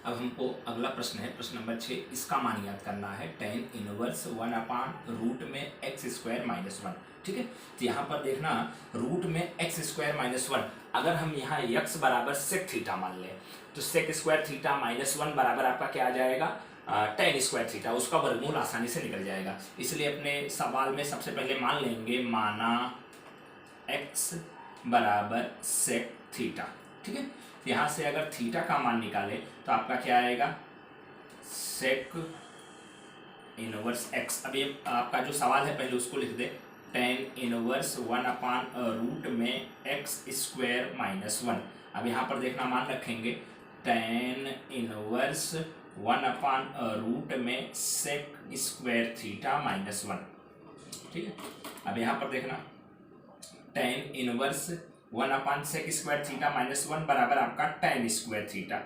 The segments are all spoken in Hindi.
अब हमको अगला प्रश्न है, प्रश्न नंबर 6। इसका मान याद करना है, टेन इनवर्स 1/√में x² - 1। ठीक है, तो यहाँ पर देखना रूट में x² - 1, अगर हम यहाँ x बराबर सेक थीटा मान लें तो सेक स्क्वायर थीटा -1 बराबर आपका क्या आ जाएगा, टेन स्क्वायर थीटा। उसका वर्गमूल आसानी से निकल जाएगा। इसलिए अपने सवाल में सबसे पहले मान लेंगे, माना x बराबर सेक थीटा। ठीक है, यहाँ से अगर थीटा का मान निकाले तो आपका क्या आएगा, सेक इनवर्स x। अब ये आपका जो सवाल है पहले उसको लिख दे, टेन इनवर्स 1/√में x² - 1। अब यहाँ पर देखना मान रखेंगे, टेन इनवर्स 1/√में सेक स्क्वायर थीटा -1। ठीक है, अब यहाँ पर देखना टेन इनवर्स 1/सेक स्क्वायर थीटा -1 बराबर आपका टेन स्क्वायर थीटा।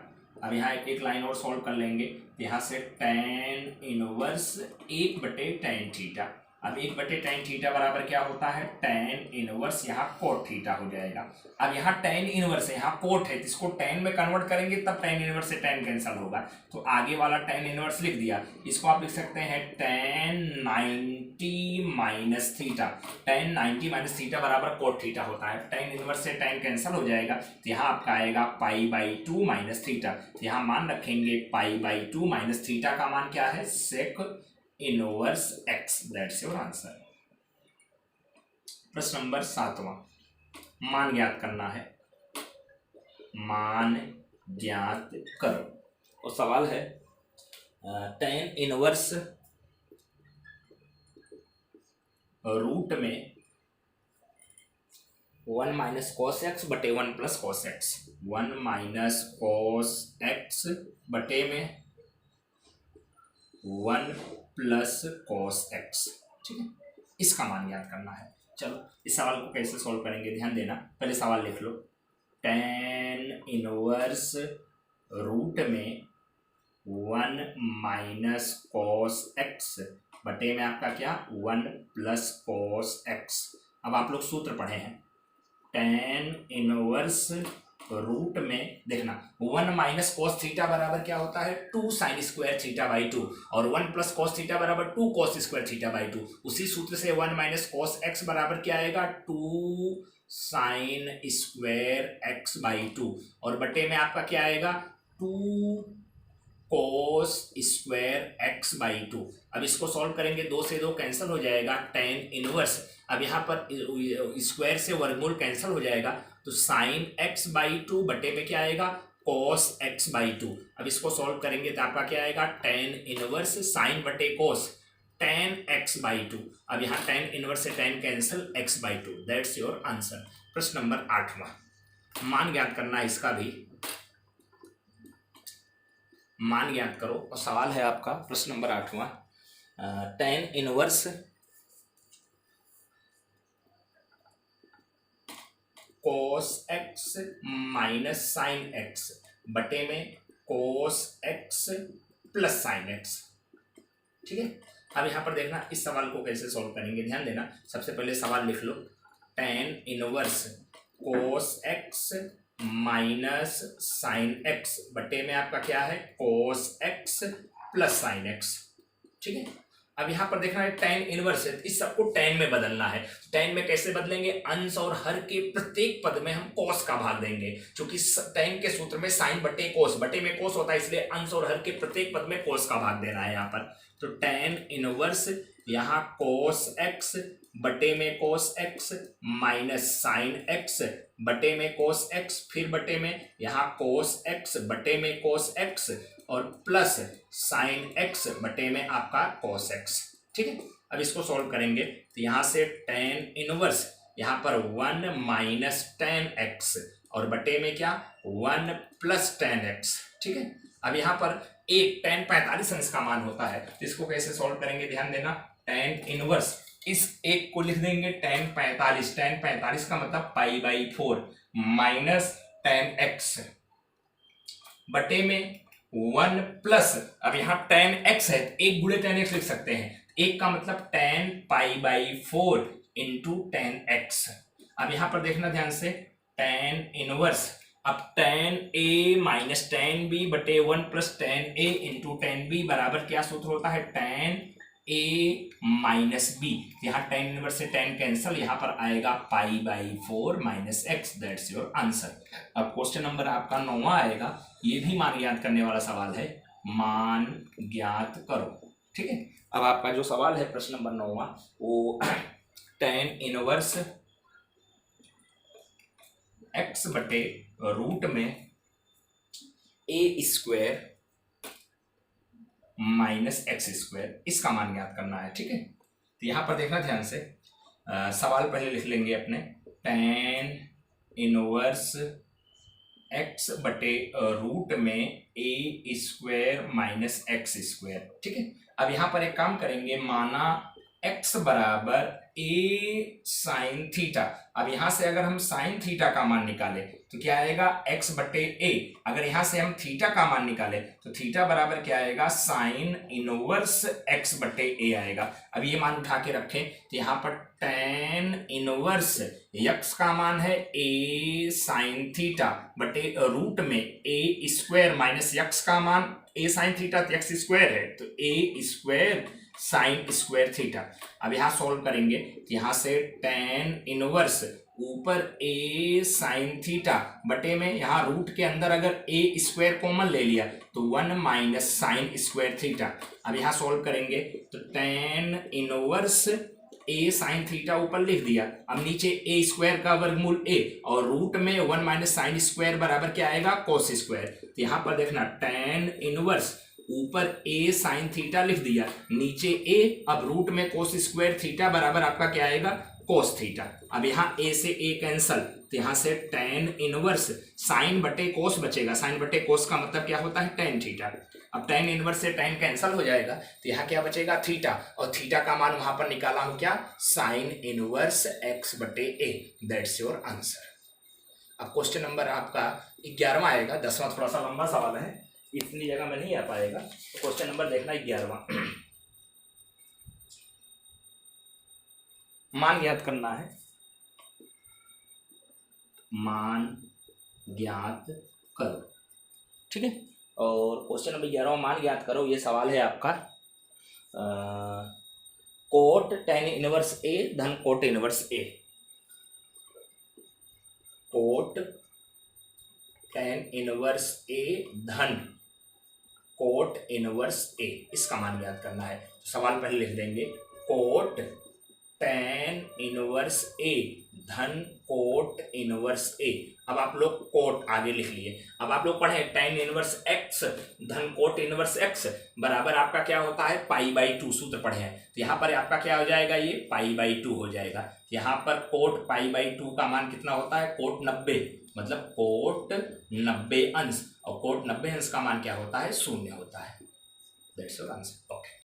अब यहाँ एक लाइन और सॉल्व कर लेंगे, यहाँ से टेन इनवर्स 1/tan थीटा। अब 1/tan थीटा बराबर क्या होता है, टेन इनवर्स यहाँ कोट थीटा हो जाएगा। अब यहाँ टेन इनवर्स है, यहाँ कोट है, इसको टेन में कन्वर्ट करेंगे तब टेन इनवर्स से टेन कैंसिल होगा, तो आगे वाला टेन इनवर्स लिख दिया। इसको आप लिख सकते हैं टेन 90 - थीटा। टेन 90 - थीटा बराबर कोट थीटा होता है, टेन इनवर्स से टेन कैंसिल हो जाएगा, तो यहाँ आपका आएगा π/2 - थीटा। यहाँ मान रखेंगे π/2 - थीटा का मान क्या है, sec inverse x। That's your answer. प्रश्न नंबर 7वां, मान ज्ञात करना है, मान ज्ञात करो। और सवाल है टेन इनवर्स रूट में 1 - cos x बटे 1 + cos x, 1 - cos x बटे में 1 + cos x। ठीक है, इसका मान याद करना है। चलो इस सवाल को कैसे सॉल्व करेंगे ध्यान देना, पहले सवाल लिख लो, टेन इनवर्स रूट में 1 - cos x बटे में आपका क्या, 1 + cos x। अब आप लोग सूत्र पढ़े हैं, टेन इनवर्स रूट में देखना 1 - cos थीटा बराबर क्या होता है, 2 sin स्क्वायर थीटा बाई 2, और 1 + cos थीटा बराबर 2 cos स्क्वायर थीटा बाई 2। उसी सूत्र से 1 - cos x बराबर क्या आएगा, 2 sin स्क्वायर x बाई 2, और बटे में आपका क्या आएगा, 2 cos स्क्वायर x बाई 2। अब इसको सॉल्व करेंगे, 2 से 2 कैंसिल हो जाएगा, टेन इनवर्स, अब यहाँ पर स्क्वायर से वर्गमूल कैंसिल हो जाएगा, तो साइन x बाई 2 बटे में क्या आएगा, cos x बाई 2। अब इसको सॉल्व करेंगे तो आपका क्या आएगा, टेन इनवर्स साइन बटे cos tan x बाई 2। अब यहाँ टेन इनवर्स से ten cancel, x by 2। That's your answer. प्रश्न नंबर 8वां, मान ज्ञात करना है, इसका भी मान ज्ञात करो। और सवाल है आपका प्रश्न नंबर 8वां, tan inverse cos x - sin x बटे में cos x + sin x। ठीक है, अब यहाँ पर देखना इस सवाल को कैसे सॉल्व करेंगे, ध्यान देना। सबसे पहले सवाल लिख लो, ten inverse cos x - sin x बटे में आपका क्या है, cos x + sin x। ठीक है, अब यहाँ पर देखना है टेन इनवर्स है, इस सबको टेन में बदलना है। टेन में कैसे बदलेंगे, अंश और हर के प्रत्येक पद में हम cos का भाग देंगे, क्योंकि टेन के सूत्र में साइन बटे cos, बटे में cos होता है, इसलिए अंश और हर के प्रत्येक पद में cos का भाग देना है यहाँ पर। तो टेन इनवर्स यहाँ cos x बटे में cos x minus sine x बटे में cos x, फिर बटे में यहाँ cos x बटे में cos x और प्लस साइन x बटे में आपका cos x। ठीक है, अब इसको सॉल्व करेंगे तो यहाँ से टेन इनवर्स यहाँ पर 1 माइनस टेन एक्स और बटे में क्या 1 प्लस टेन एक्स। ठीक है, अब यहाँ पर एक टेन 45 अंश का मान होता है, इसको कैसे सॉल्व करेंगे ध्यान देना। टेन इनवर्स इस एक को लिख देंगे टेन 45, टेन 45 का मतलब π/4 माइनस टेन एक्स बटे में 1 प्लस, अब यहाँ टेन एक्स है, एक गुणे टेन एक्स लिख सकते हैं, एक का मतलब टेन π/4 इंटू टेन एक्स। अब यहाँ पर देखना ध्यान से, टेन इनवर्स अब tan a minus tan b बटे 1 plus tan a into tan b बराबर क्या सूत्र होता है, tan a माइनस b। यहाँ tan इनवर्स से tan कैंसल, यहाँ पर आएगा pi by 4 minus x, that's your answer. अब क्वेश्चन नंबर आपका 9वां आएगा, ये भी मान ज्ञात करने वाला सवाल है, मान ज्ञात करो। ठीक है, अब आपका जो सवाल है प्रश्न नंबर 9वां वो tan इनवर्स x बटे रूट में a square minus x square, इसका मान ज्ञात करना है। ठीक है, तो यहां पर देखना ध्यान से, सवाल पहले लिख लेंगे अपने, tan इनवर्स x बटे रूट में a square minus x square. ठीक है, अब यहां पर एक काम करेंगे, माना x बराबर a साइन थीटा। अब यहां से अगर हम साइन थीटा का मान निकाले तो क्या आएगा, x बटे a। अगर यहां से हम थीटा का मान निकाले तो थीटा बराबर क्या आएगा, साइन इनवर्स x बटे a आएगा। अब ये मान उठा के रखें तो यहाँ पर tan इनवर्स x का मान है a साइन थीटा बटे रूट में a स्क्वायर माइनस x का मान a साइन थीटा तो x स्क्वायर है, तो a square sine square theta. अब यहां सॉल्व करेंगे, यहां से tan इनवर्स ऊपर a साइन थीटा बटे में यहाँ रूट के अंदर अगर a स्क्वायर कॉमन ले लिया तो 1 माइनस साइन स्क्वायर थीटा। अब यहां सॉल्व करेंगे तो tan inverse a sine theta ऊपर लिख दिया, अब नीचे a स्क्वायर का वर्गमूल a और रूट में 1 माइनस साइन स्क्वायर बराबर क्या आएगा, कोस स्क्वायर। तो यहां पर देखना tan इनवर्स ऊपर a साइन थीटा लिख दिया, नीचे a, अब रूट में कोस स्क्वायर थीटा बराबर आपका क्या आएगा, कोस थीटा। अब यहाँ a से a कैंसल, तो यहाँ से tan इनवर्स साइन बटे कोस बचेगा, साइन बटे कोस का मतलब क्या होता है, tan थीटा। अब tan इनवर्स से tan कैंसल हो जाएगा तो यहाँ क्या बचेगा, थीटा, और थीटा का मान वहां पर निकाला हूं क्या, साइन इनवर्स x बटे a, दैट्स योर आंसर। अब क्वेश्चन नंबर आपका 11वां आएगा, 10वां थोड़ा सा लंबा सवाल है, इतनी जगह में नहीं आ पाएगा, तो क्वेश्चन नंबर देखना 11वां। मान ज्ञात करना है, मान ज्ञात करो। ठीक है, और क्वेश्चन नंबर 11वां मान ज्ञात करो, ये सवाल है आपका कोट tan इनवर्स a धन cot inverse a, cot tan inverse a धन कोट इनवर्स a, इसका मान ज्ञात करना है। तो सवाल पहले लिख देंगे, कोट tan इनवर्स a धन कोट इनवर्स a। अब आप लोग कोट आगे लिख लिए, अब आप लोग पढ़े tan इनवर्स x धन कोट इनवर्स x बराबर आपका क्या होता है, पाई बाई 2 सूत्र पढ़े हैं। तो यहाँ पर आपका क्या हो जाएगा, ये पाई बाई 2 हो जाएगा। यहाँ पर कोट पाई बाई 2 का मान कितना होता है, कोट 90, मतलब कोट 90 अंश, और कोट 90 अंश का मान क्या होता है, 0 होता है, दैट्स योर आंसर।